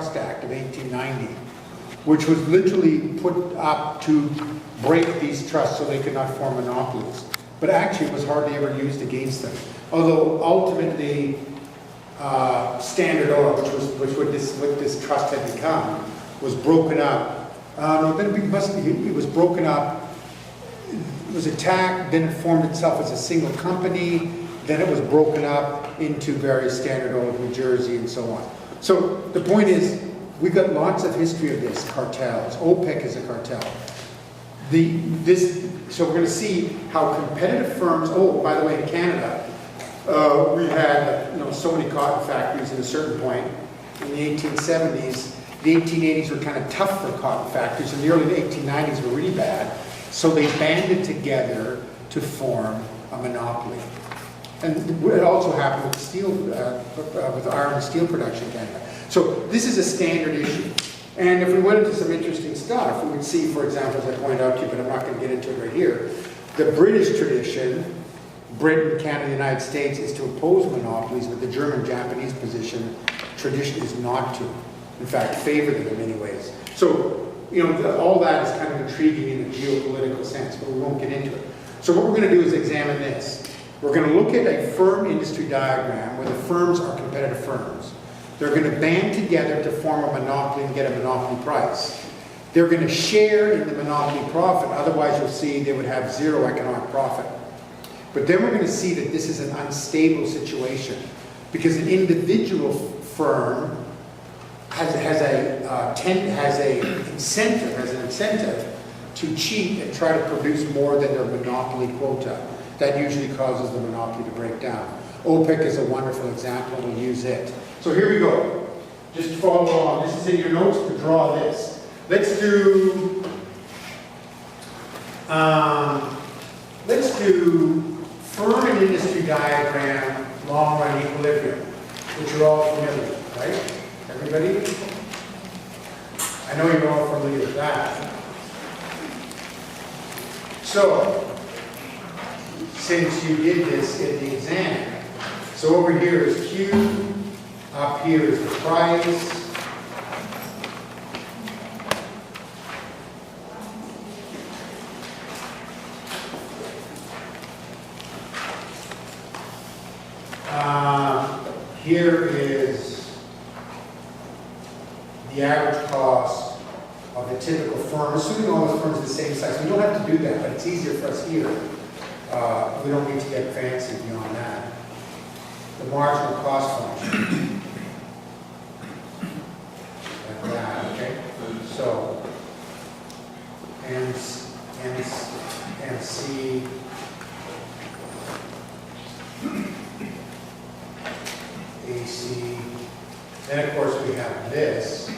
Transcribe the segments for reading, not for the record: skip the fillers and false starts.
Antitrust Act of 1890, which was literally put up to break these trusts so they could not form monopolies. But actually, it was hardly ever used against them. Although ultimately, Standard Oil, which what this trust had become, was broken up. No, then it was broken up. It was attacked, then it formed itself as a single company, then it was broken up into various Standard Oil of New Jersey and so on. So the point is, we've got lots of history of this, cartels. OPEC is a cartel. So we're going to see how competitive firms, oh, by the way, in Canada, we had so many cotton factories at a certain point. In the 1870s, the 1880s were kind of tough for cotton factories, and the early 1890s were really bad. So they banded together to form a monopoly. And it also happened with steel, with iron and steel production in Canada. So this is a standard issue. And if we went into some interesting stuff, we would see, for example, as I pointed out to you, but I'm not going to get into it right here, the British tradition, Britain, Canada, the United States, is to oppose monopolies, but the German-Japanese tradition is not to. In fact, favor them in many ways. So, all that is kind of intriguing in a geopolitical sense, but we won't get into it. So what we're going to do is examine this. We're going to look at a firm industry diagram where the firms are competitive firms. They're going to band together to form a monopoly and get a monopoly price. They're going to share in the monopoly profit, otherwise you'll see they would have zero economic profit. But then we're going to see that this is an unstable situation because an individual firm has an incentive to cheat and try to produce more than their monopoly quota. That usually causes the monopoly to break down. OPEC is a wonderful example, we'll use it. So here we go. Just follow along. This is in your notes to draw this. Let's do firm and industry diagram, long run equilibrium, which you're all familiar with, right? Everybody? I know you're all familiar with that. So, since you did this in the exam, so over here is Q, up here is the price, here is the average cost of a typical firm, assuming all the firms are the same size. We don't have to do that, but it's easier for us here. We don't need to get fancy beyond that. The marginal cost function. Like that, okay? So, MC, AC. Then, of course, we have this.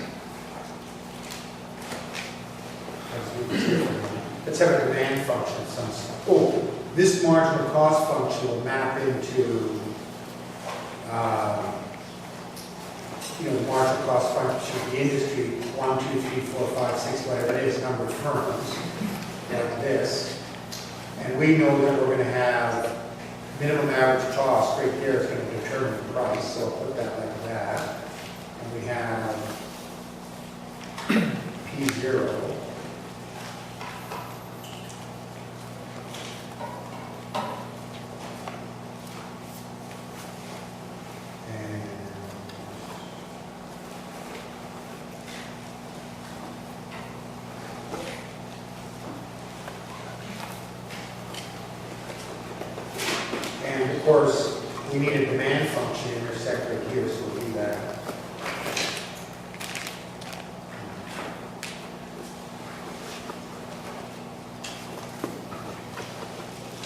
Let's have a demand function of some sort. Oh, this marginal cost function will map into, the marginal cost function of the industry, 1, 2, 3, 4, 5, 6, whatever it is, number of firms, like this. And we know that we're going to have minimum average cost right there is going to determine the price, so put that like that. And we have P0. And of course, we need a demand function intersect right here, so we'll do that.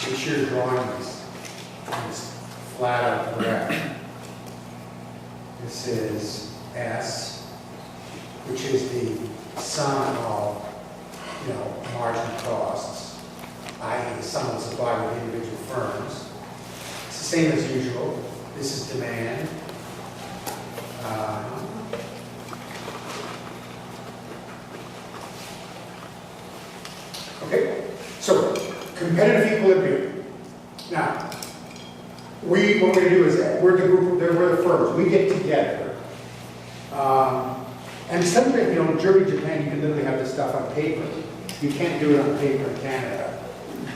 Make sure you're drawing this flat out correct. This is S, which is the sum of, marginal costs, i.e. the sum of the supply of individual firms. It's the same as usual. This is demand. Okay, so competitive equilibrium. Now, what we're going to do is we're the group, we're the firms. We get together And sometimes, you know, in Germany, Japan, you can literally have this stuff on paper. You can't do it on paper in Canada,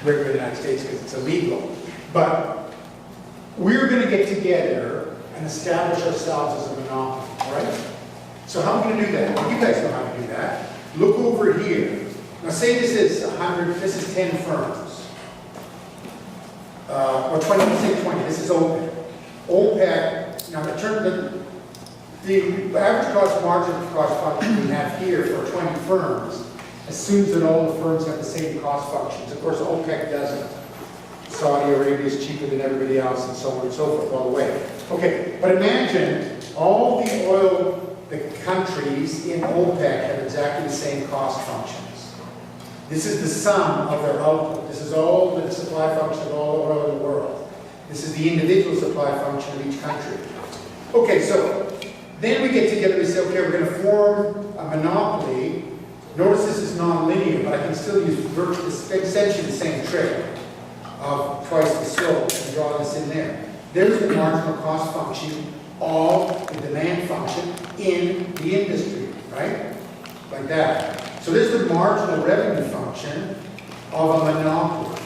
regular United States, because it's illegal. But we're going to get together and establish ourselves as a monopoly, all right? So how are we going to do that? Well, you guys know how to do that. Look over here. Now say this is 100, this is 10 firms. Or 20, let's say 20, this is OPEC. OPEC, now the average cost margin cost function we have here for 20 firms assumes that all the firms have the same cost functions. Of course, OPEC doesn't. Saudi Arabia is cheaper than everybody else, and so on and so forth, all the way. Okay, but imagine all the oil, the countries in OPEC have exactly the same cost functions. This is the sum of their output. This is all the supply function of all the oil in the world. This is the individual supply function of each country. Okay, so then we get together and we say, okay, we're going to form a monopoly. Notice this is non-linear, but I can still use essentially the same trick of twice the slope and draw this in there. There's the marginal cost function of the demand function in the industry, right? Like that. So this is the marginal revenue function of a monopoly.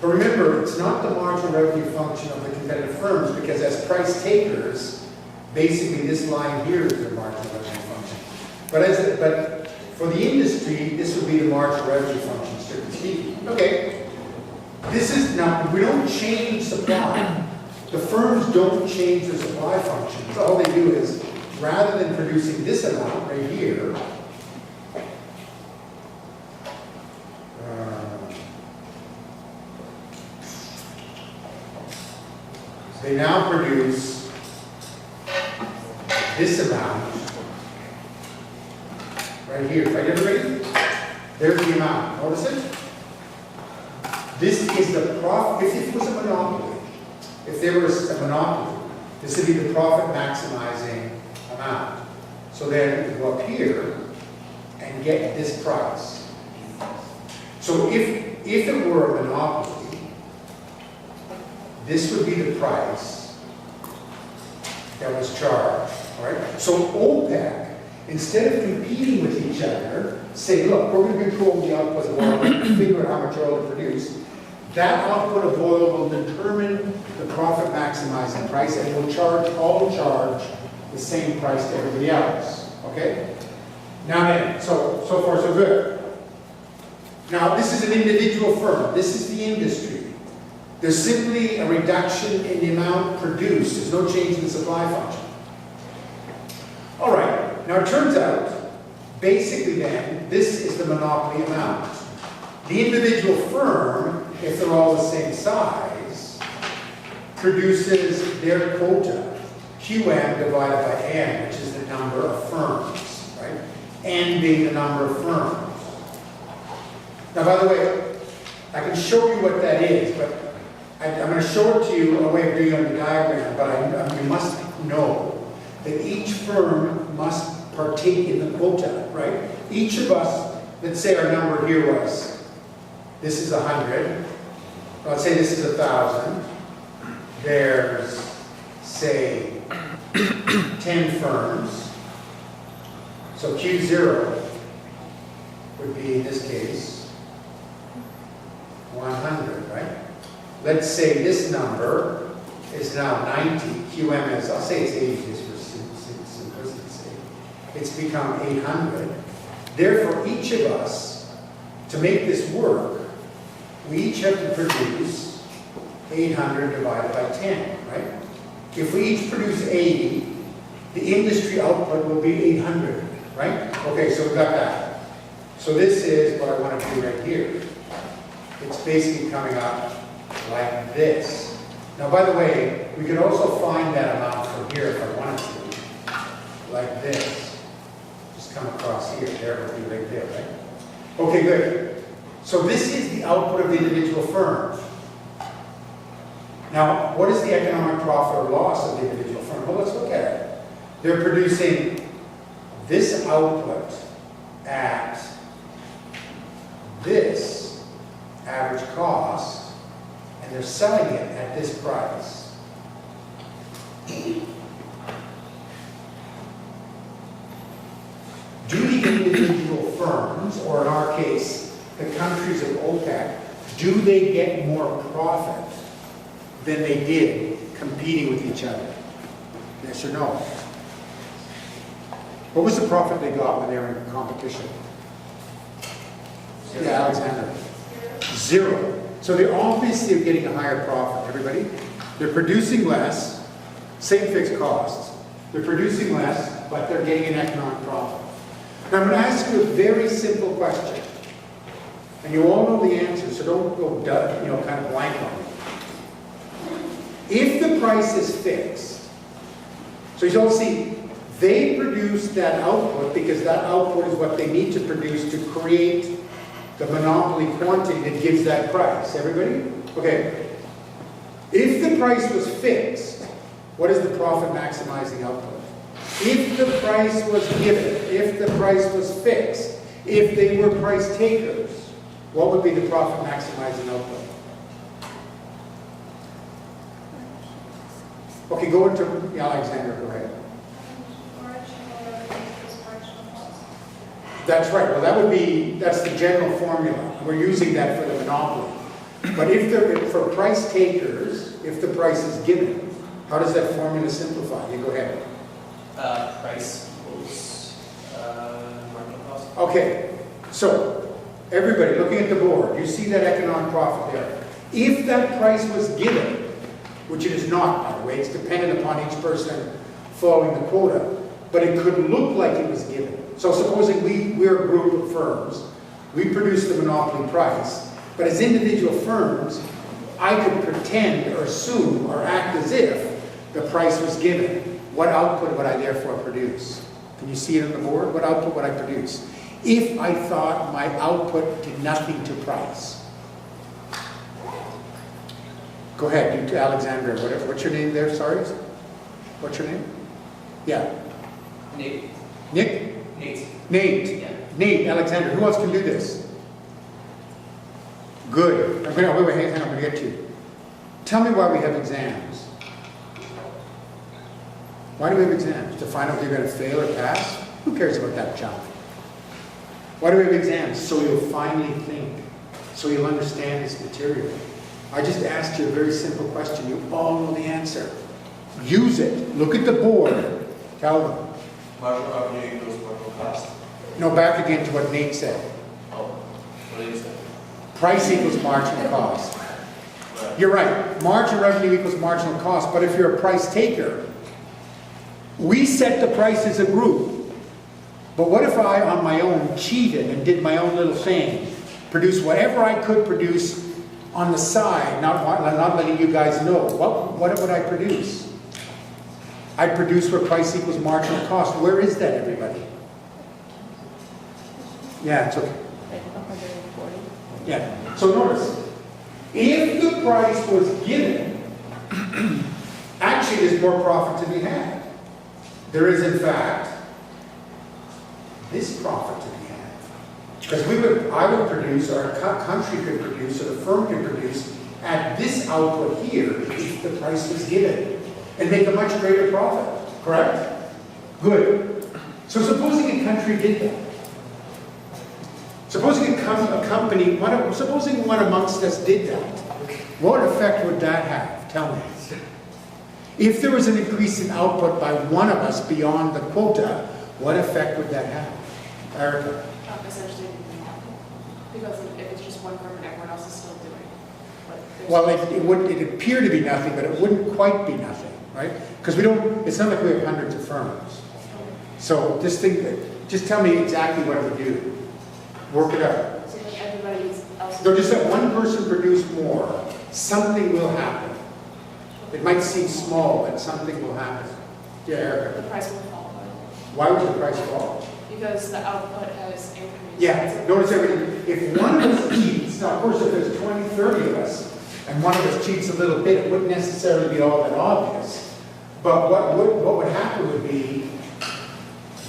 But remember, it's not the marginal revenue function of the competitive firms, because as price takers, basically this line here is their marginal revenue function. But for the industry, this would be the marginal revenue function, strictly speaking. Okay. This is now, we don't change supply. The firms don't change their supply functions. All they do is, rather than producing this amount right here, they now produce this amount right here. Right, everybody? There's the amount. Notice it? This is the profit. If it was a monopoly, if there was a monopoly, this would be the profit maximizing amount. So then you go up here and get this price. So if it were a monopoly, this would be the price that was charged. All right? So OPEC, instead of competing with each other, say, look, we're going to control the output of oil and figure out how much oil to produce. That output of oil will determine the profit maximizing price, and will all charge the same price to everybody else. Okay? Now then, so far so good. Now this is an individual firm. This is the industry. There's simply a reduction in the amount produced. There's no change in the supply function. All right. Now it turns out, basically then, this is the monopoly amount. The individual firm, if they're all the same size, produces their quota, QM divided by N, which is the number of firms, right? N being the number of firms. Now, by the way, I can show you what that is, but I'm going to show it to you a way of doing it on the diagram, but you must know that each firm must partake in the quota, right? Each of us, let's say our number here was, this is 100. Let's say this is 1,000. There's, say, 10 firms. So Q0 would be, in this case, 100, right? Let's say this number is now 90. QM is, I'll say it's 80 just for simplicity's sake. It's become 800. Therefore, each of us, to make this work, we each have to produce 800 divided by 10, right? If we each produce 80, the industry output will be 800, right? Okay, so we got that. So this is what I want to do right here. It's basically coming up like this. Now, by the way, we could also find that amount from here if I wanted to, like this. Just come across here. There it would be right there, right? Okay, good. So this is the output of the individual firm. Now, what is the economic profit or loss of the individual firm? Well, let's look at it. They're producing this output at this average cost, and they're selling it at this price. do the individual firms, or in our case, the countries of OPEC, do they get more profit than they did competing with each other? Yes or no? What was the profit they got when they were in competition? Yeah, Alexander. Zero. So they're obviously getting a higher profit, everybody. They're producing less, same fixed costs. They're producing less, but they're getting an economic profit. Now I'm going to ask you a very simple question. And you all know the answer, so don't go kind of blank on it. If the price is fixed, so you all see, they produce that output because that output is what they need to produce to create the monopoly quantity that gives that price. Everybody? Okay. If the price was fixed, what is the profit maximizing output? If the price was given, if the price was fixed, if they were price takers, what would be the profit maximizing output? Okay, go into Alexander, go ahead. That's right. Well, that's the general formula. We're using that for the monopoly. But for price takers, if the price is given, how does that formula simplify? You go ahead. Price equals marginal cost. Okay. So, everybody looking at the board, you see that economic profit there. If that price was given, which it is not, by the way, it's dependent upon each person following the quota, but it could look like it was given. So supposing we're a group of firms, we produce the monopoly price, but as individual firms, I could pretend or assume or act as if the price was given. What output would I therefore produce? Can you see it on the board? What output would I produce? If I thought my output did nothing to price. Go ahead, you Alexander, what's your name there, sorry? What's your name? Yeah. Nate. Nick? Nate. Nate. Yeah. Nate, Alexander, who else can do this? Good. Wait, hang on, I'm going to get to you. Tell me why we have exams. Why do we have exams? To find out if you're going to fail or pass? Who cares about that junk? Why do we have exams? So you'll finally think. So you'll understand this material. I just asked you a very simple question. You all know the answer. Use it. Look at the board. Tell them. Marginal revenue equals marginal cost. No, back again to what Nate said. Oh, what did you say? Price equals marginal cost. Right. You're right. Marginal revenue equals marginal cost. But if you're a price taker, we set the price as a group. But what if I, on my own, cheated and did my own little thing? Produced whatever I could produce on the side, not letting you guys know. What would I produce? I'd produce where price equals marginal cost. Where is that, everybody? Yeah, it's okay. 140. Yeah. So notice, if the price was given, actually there's more profit to be had. There is, in fact, this profit to be had. Because I would produce, or a country could produce, or the firm could produce at this output here if the price was given, and make a much greater profit. Correct? Good. So supposing a country did that. Supposing a company, supposing one amongst us did that, what effect would that have? Tell me. If there was an increase in output by one of us beyond the quota, what effect would that have? Erica? Essentially, because if it's just one firm and everyone else is still doing what they're Well, it'd appear to be nothing, but it wouldn't quite be nothing, right? Because it's not like we have hundreds of firms. So just tell me exactly what it would do. Work it out. So like everybody else. So just that one person produce more, something will happen. It might seem small, but something will happen. Yeah, Erica. The price will fall. Why would the price fall? Because the output has increased. Yeah, notice everything. If one of us cheats, now of course if there's 20, 30 of us, and one of us cheats a little bit, it wouldn't necessarily be all that obvious. But what would happen would be,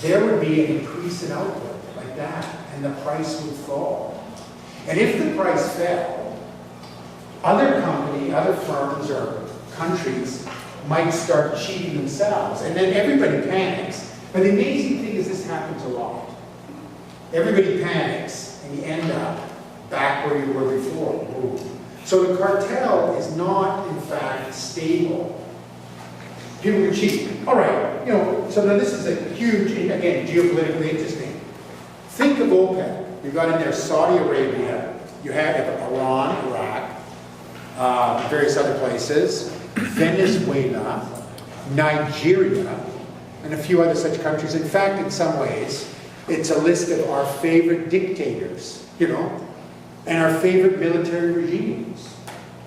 there would be an increase in output, like that, and the price would fall. And if the price fell, other firms or countries might start cheating themselves, and then everybody panics. But the amazing thing is this happens a lot. everybody panics, and you end up back where you were before. Boom. So the cartel is not, in fact, stable. People can cheat. All right, so now this is a huge, again, geopolitically interesting. Think of OPEC. You've got in there Saudi Arabia, you have Iran, Iraq, various other places, Venezuela, Nigeria, and a few other such countries. In fact, in some ways, it's a list of our favorite dictators, and our favorite military regimes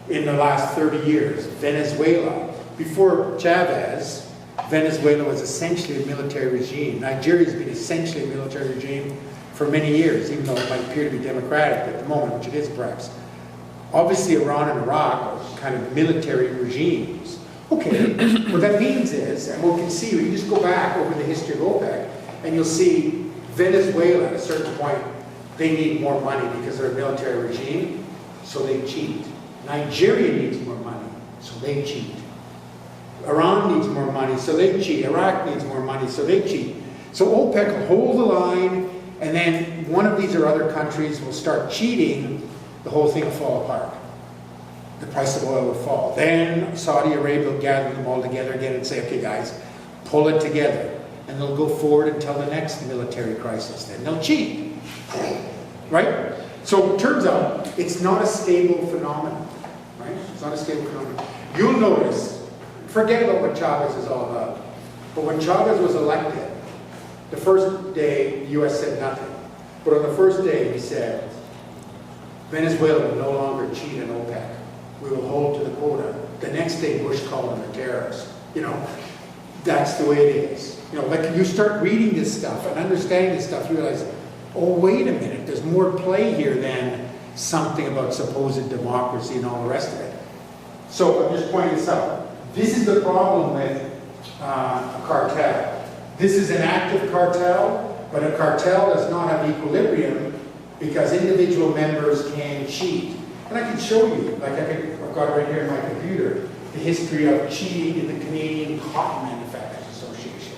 in the last 30 years. Venezuela. Before Chavez, Venezuela was essentially a military regime. Nigeria's been essentially a military regime for many years, even though it might appear to be democratic at the moment, which it is perhaps. Obviously, Iran and Iraq are kind of military regimes. Okay, what that means is, and we can see, you just go back over the history of OPEC, and you'll see Venezuela at a certain point, they need more money because they're a military regime, so they cheat. Nigeria needs more money, so they cheat. Iran needs more money, so they cheat. Iraq needs more money, so they cheat. So OPEC will hold the line, and then one of these or other countries will start cheating, the whole thing will fall apart. The price of oil will fall. Then Saudi Arabia will gather them all together again and say, okay guys, pull it together. And they'll go forward until the next military crisis. Then they'll cheat. Right? So it turns out it's not a stable phenomenon. Right? It's not a stable phenomenon. You'll notice, forget about what Chavez is all about. But when Chavez was elected, the first day the U.S. said nothing. But on the first day he said, Venezuela will no longer cheat in OPEC. We will hold to the quota. The next day Bush called them a terrorist. That's the way it is. Like you start reading this stuff and understanding this stuff, you realize, oh, wait a minute, there's more play here than something about supposed democracy and all the rest of it. So I'm just pointing this out. This is the problem with a cartel. This is an active cartel, but a cartel does not have equilibrium because individual members can cheat. And I can show you, I've got it right here in my computer, the history of cheating in the Canadian Cotton Manufacturers Association.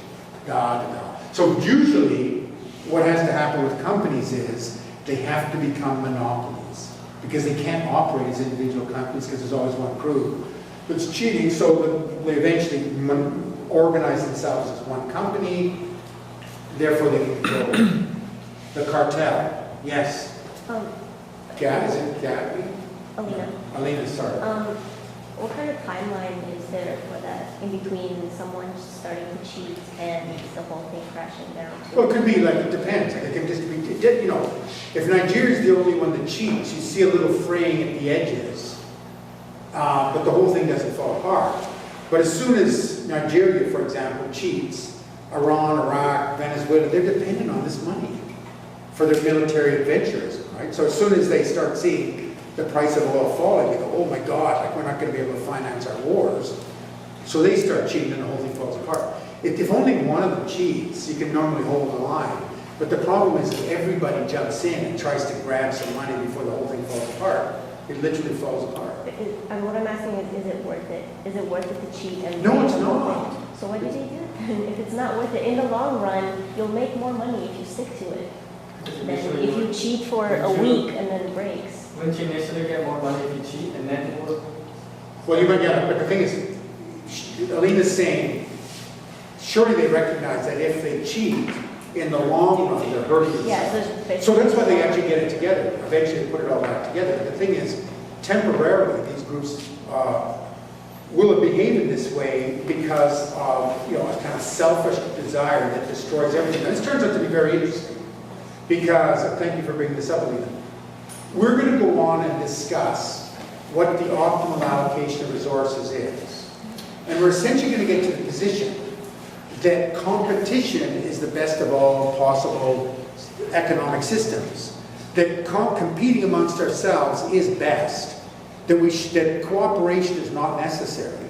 So usually, what has to happen with companies is they have to become monopolies because they can't operate as individual companies because there's always one crew. But it's cheating, so they eventually organize themselves as one company, therefore they can control the cartel. Yes? Is it Gabby? Alina. Alina, sorry. What kind of timeline is there for that in between someone starting to cheat and the whole thing crashing down? Well, it could be it depends. It can just be, if Nigeria's the only one that cheats, you see a little fraying at the edges, but the whole thing doesn't fall apart. But as soon as Nigeria, for example, cheats, Iran, Iraq, Venezuela, they're dependent on this money for their military adventures, right? So as soon as they start seeing the price of oil falling, they go, oh my God, we're not going to be able to finance our wars. So they start cheating and the whole thing falls apart. If only one of them cheats, you can normally hold the line. But the problem is that everybody jumps in and tries to grab some money before the whole thing falls apart. It literally falls apart. And what I'm asking is it worth it? Is it worth it to cheat? And No, it's not. So why did they do it? If it's not worth it, in the long run, you'll make more money if you stick to it than if you cheat for a week and then it breaks. Wouldn't you initially get more money if you cheat and then it will? Well, you might get it, but the thing is, Alina's saying, surely they recognize that if they cheat, in the long run, they're hurting themselves. Yeah, So that's why they actually get it together. Eventually, they put it all back together. But the thing is, temporarily, these groups will behave in this way because of a kind of selfish desire that destroys everything. And this turns out to be very interesting because, thank you for bringing this up, Alina. We're going to go on and discuss what the optimal allocation of resources is. And we're essentially going to get to the position that competition is the best of all possible economic systems. That competing amongst ourselves is best. That cooperation is not necessary.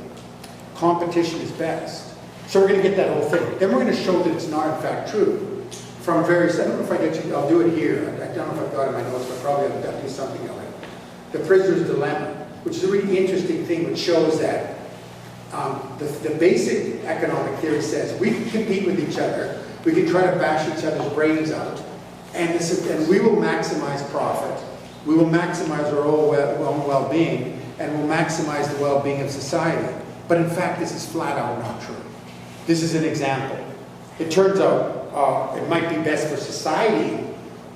Competition is best. So we're going to get that whole thing. Then we're going to show that it's not in fact true. From various, I don't know if I get you, I'll do it here. I don't know if I've got it in my notes, but probably I'll do something of it. The prisoner's dilemma, which is a really interesting thing, which shows that the basic economic theory says we can compete with each other, we can try to bash each other's brains out, and we will maximize profit, we will maximize our own well-being, and we'll maximize the well-being of society. But in fact, this is flat out not true. This is an example. It turns out it might be best for society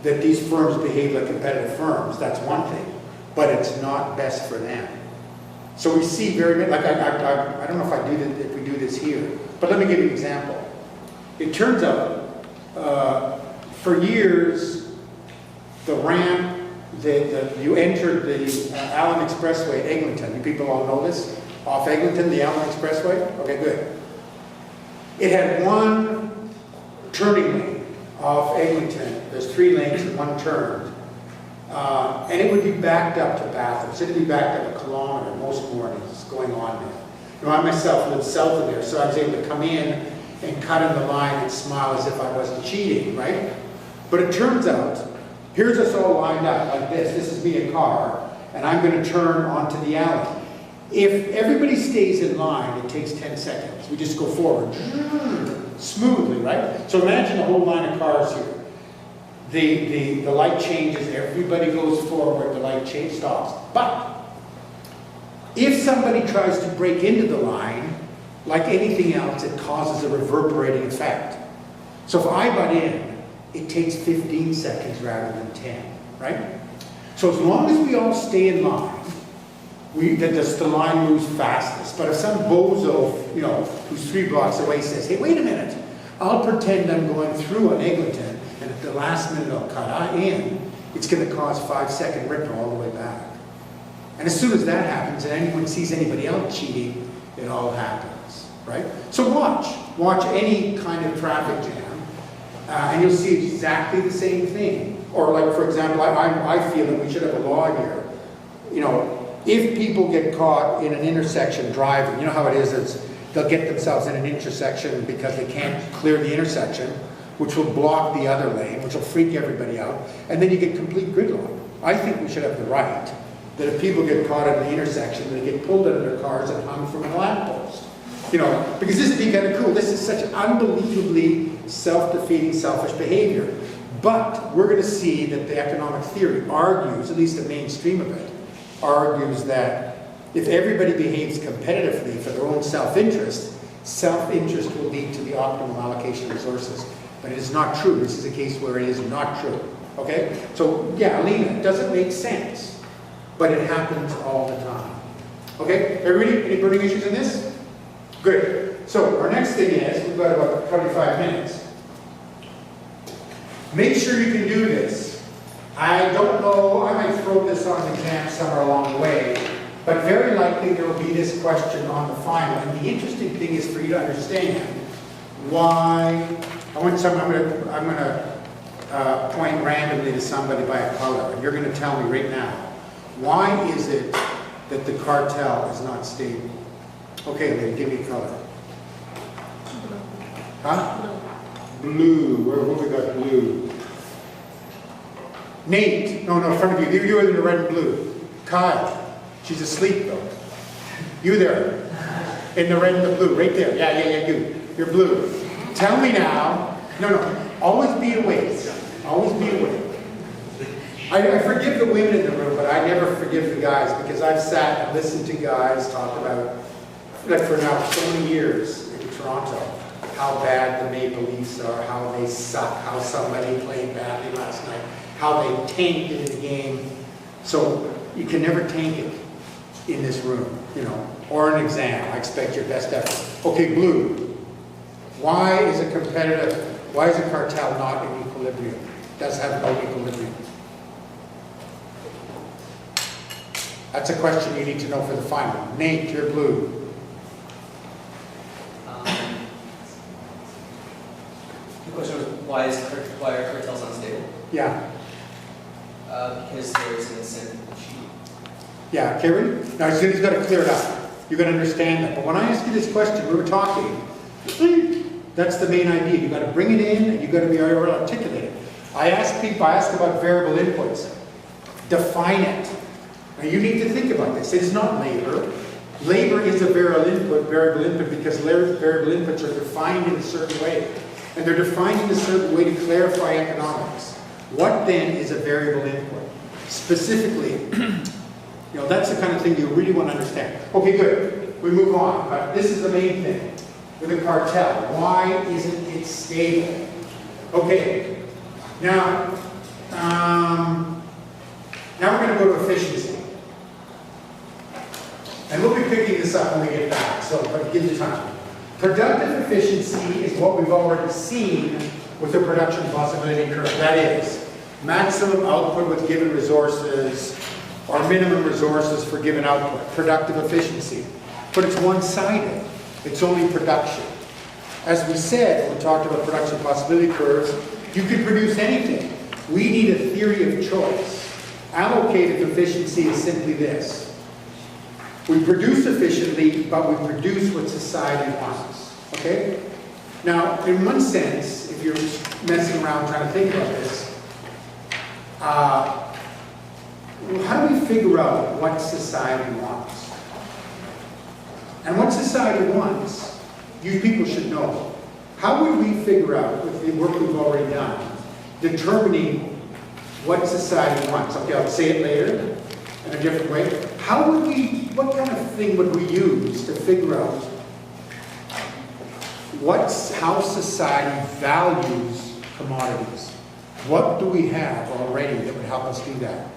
that these firms behave like competitive firms. That's one thing. But it's not best for them. So we see very, like I don't know if we do this here, but let me give you an example. It turns out, for years, the ramp, you entered the Allen Expressway at Eglinton. You people all know this? Off Eglinton, the Allen Expressway? Okay, good. It had one turning lane off Eglinton. There's 3 lanes and 1 turn. And it would be backed up to Bathurst. It would be backed up a kilometer most mornings going on there. You know, I myself lived south of there, so I was able to come in and cut in the line and smile as if I wasn't cheating, right? But it turns out, here's us all lined up like this. This is me, a car, and I'm going to turn onto the alley. If everybody stays in line, it takes 10 seconds. We just go forward smoothly, right? So imagine a whole line of cars here. The light changes, everybody goes forward, the light change stops. But if somebody tries to break into the line, like anything else, it causes a reverberating effect. So if I butt in, it takes 15 seconds rather than 10, right? So as long as we all stay in line, the line moves fastest. But if some bozo, you know, who's 3 blocks away says, hey, wait a minute, I'll pretend I'm going through on Eglinton, and at the last minute I'll cut in, it's going to cause 5-second ripple all the way back. And as soon as that happens, and anyone sees anybody else cheating, it all happens, right? So watch any kind of traffic jam, and you'll see exactly the same thing. Or like, for example, I feel that we should have a law here. You know, if people get caught in an intersection driving, you know how it is, they'll get themselves in an intersection because they can't clear the intersection, which will block the other lane, which will freak everybody out, and then you get complete gridlock. I think we should have the right that if people get caught in the intersection, they get pulled out of their cars and hung from a lamppost. You know, because this would be kind of cool. This is such unbelievably self-defeating, selfish behavior. But we're going to see that the economic theory argues, at least the mainstream of it, argues that if everybody behaves competitively for their own self-interest will lead to the optimal allocation of resources. But it is not true. This is a case where it is not true. Okay? So, yeah, Alina, it doesn't make sense, but it happens all the time. Okay? Everybody, any burning issues in this? Good. So, our next thing is, we've got about 25 minutes. Make sure you can do this. I don't know, I might throw this on the exam somewhere along the way, but very likely there will be this question on the final. And the interesting thing is for you to understand why. I'm going to point randomly to somebody by a color, and you're going to tell me right now, why is it that the cartel is not stable? Okay, then give me a color. Huh? Blue. Where we got blue? Nate. No, in front of you. You were in the red and blue. Kyle. She's asleep though. You there. In the red and the blue. Right there. Yeah, you. You're blue. Tell me now. No. Always be awake. Always be awake. I forgive the women in the room, but I never forgive the guys because I've sat and listened to guys talk about, like for now, so many years in Toronto, how bad the Maple Leafs are, how they suck, how somebody played badly last night, how they tanked it in the game. So you can never tank it in this room, you know, or an exam. I expect your best effort. Okay, blue. Why is a cartel not in equilibrium? It does have no equilibrium. That's a question you need to know for the final. Nate, you're blue. The question was, why are cartels unstable? Yeah. Because there's an incentive to cheat. Yeah, Karen? Now he's got to clear it up. You're going to understand that. But when I asked you this question, we were talking. That's the main idea. You've got to bring it in and you've got to be able to articulate it. I ask about variable inputs. Define it. Now you need to think about this. It's not labor. Labor is a variable input because variable inputs are defined in a certain way. And they're defined in a certain way to clarify economics. What then is a variable input? Specifically, that's the kind of thing you really want to understand. Okay, good. We move on. But this is the main thing with a cartel. Why isn't it stable? Okay. Now we're going to go to efficiency. And we'll be picking this up when we get back, but it gives you time. Productive efficiency is what we've already seen with the production possibility curve. That is, maximum output with given resources or minimum resources for given output. Productive efficiency. But it's one-sided. It's only production. As we said, when we talked about production possibility curves, you can produce anything. We need a theory of choice. Allocated efficiency is simply this. We produce efficiently, but we produce what society wants. Okay? Now, in one sense, if you're messing around trying to think about this, how do we figure out what society wants? And what society wants, you people should know. How would we figure out, with the work we've already done, determining what society wants? Okay, I'll say it later in a different way. What kind of thing would we use to figure out how society values commodities? What do we have already that would help us do that?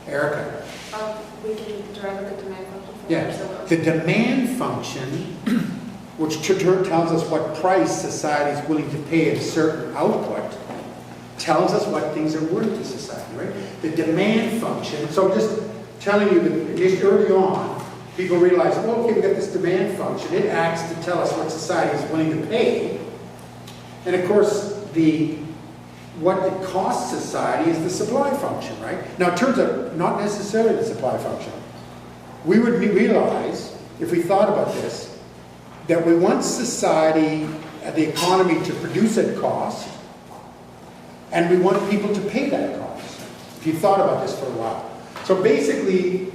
Erica? We can derive a good demand function from Yeah, the demand function, which tells us what price society is willing to pay at a certain output, tells us what things are worth to society, right? The demand function, so just telling you that just early on, people realize, well, okay, we've got this demand function. It acts to tell us what society is willing to pay. And of course, what it costs society is the supply function, right? Now, it turns out not necessarily the supply function. We would realize, if we thought about this, that we want society, the economy, to produce at cost, and we want people to pay that cost. If you thought about this for a while. So basically,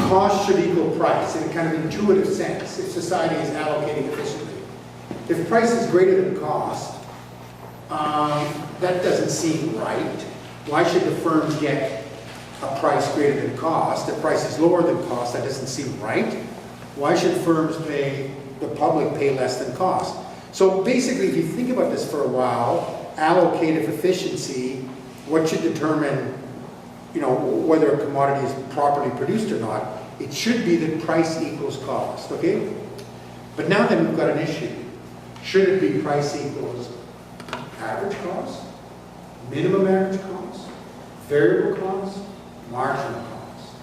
cost should equal price in a kind of intuitive sense if society is allocating efficiently. If price is greater than cost, that doesn't seem right. Why should the firms get a price greater than cost? If price is lower than cost, that doesn't seem right. Why should firms the public pay less than cost? So basically, if you think about this for a while, allocative efficiency, what should determine whether a commodity is properly produced or not, it should be that price equals cost, okay? But now then we've got an issue. Should it be price equals average cost, minimum average cost, variable cost, marginal cost?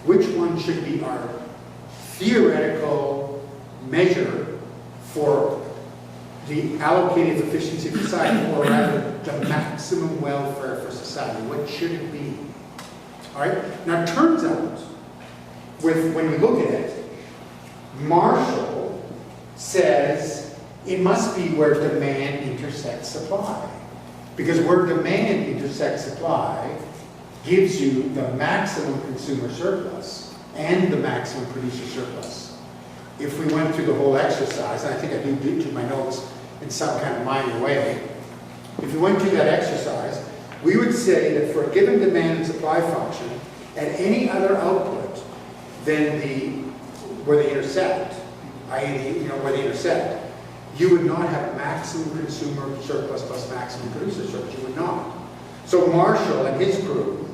Which one should be our theoretical measure for the allocated efficiency of society, or rather the maximum welfare for society? What should it be? All right? Now, it turns out, when we look at it, Marshall says it must be where demand intersects supply. Because where demand intersects supply gives you the maximum consumer surplus and the maximum producer surplus. If we went through the whole exercise, and I think I do to my notes in some kind of minor way, if we went through that exercise, we would say that for a given demand and supply function, at any other output than where they intersect, i.e., where they intersect, you would not have maximum consumer surplus plus maximum producer surplus. You would not. So Marshall and his crew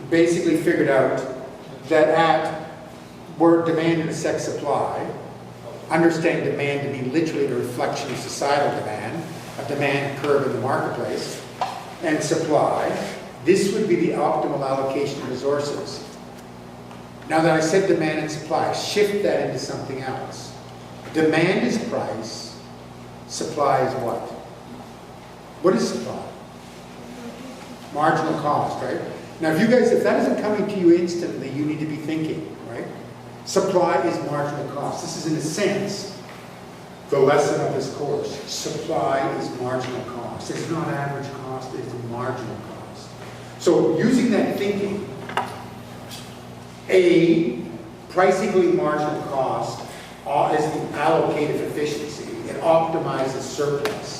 basically figured out that at where demand intersects supply, understanding demand to be literally the reflection of societal demand, a demand curve in the marketplace, and supply, this would be the optimal allocation of resources. Now that I said demand and supply, shift that into something else. Demand is price, supply is what? What is supply? Marginal cost, right? Now if that isn't coming to you instantly, you need to be thinking, right? Supply is marginal cost. This is in a sense the lesson of this course. Supply is marginal cost. It's not average cost, it's marginal cost. So using that thinking, price equaling marginal cost is the allocated efficiency. It optimizes surplus.